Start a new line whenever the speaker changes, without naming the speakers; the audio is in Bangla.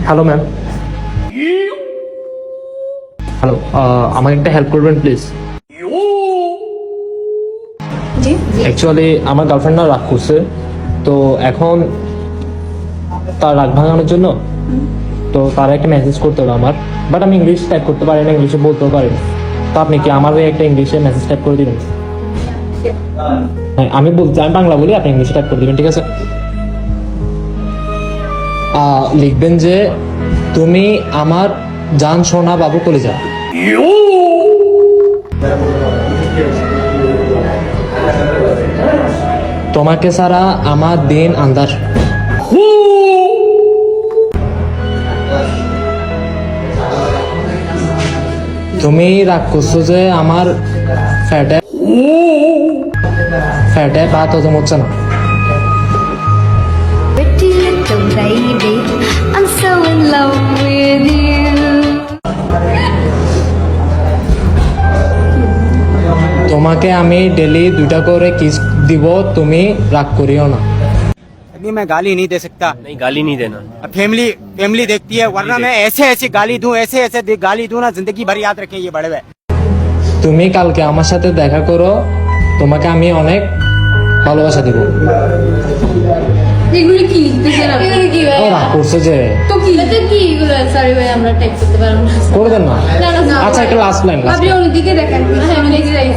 Hello ma'am. হ্যালো, আমাকে একটা হেল্প করবেন প্লিজ।
জি
অ্যাকচুয়ালি আমার গার্লফ্রেন্ড না রাগ করছে, তো এখন তার রাগ ভাঙানোর জন্য তো তার একটা মেসেজ করতে হবে আমার, বাট আমি ইংলিশ টাইপ করতে পারি না, ইংলিশে বলতেও পারি না। তো আপনি কি আমার হয়ে একটা ইংলিশে মেসেজ টাইপ করে দিবেন? হ্যাঁ, আমি বাংলা বলি, আপনি ইংলিশে টাইপ করে দিবেন, ঠিক আছে? লিখবেন যে তুমি আমার জান সোনা বাবু কলিজা। তোমাকে ছাড়া আমার দিন আন্ধার। তুমি রাগ করছো যে আমার ফ্যাটে ফ্যাটে ভাত হজম হচ্ছে না।
pretty little baby, I'm so in love with you.
তোমাকে আমি ডেলি 2টা করে কিস দিব, তুমি রাগ করিও না।
अभी मैं गाली नहीं दे सकता।
नहीं, गाली नहीं देना।
फैमिली फैमिली देखती है, वरना मैं ऐसे ऐसे गाली दूं, ऐसे ऐसे गाली दूं ना, जिंदगी भर याद रखें ये बड़े हुए।
তুমি কালকে আমার সাথে দেখা করো, তোমাকে আমি অনেক ভালোবাসা দিব।
এগুলো কি লিখতেছেন আপনি? এগুলো কি ভাই?
ও রাগ করছে যে,
তো কি এটা কি এগুলো? সরি ভাই, আমরা টাইপ করতে পারবো না।
করবেন না?
না, না, না,
আচ্ছা, একটা লাস্ট লাইন।
আপনি ওর দিকে দেখেন, আমি লিখে যাই।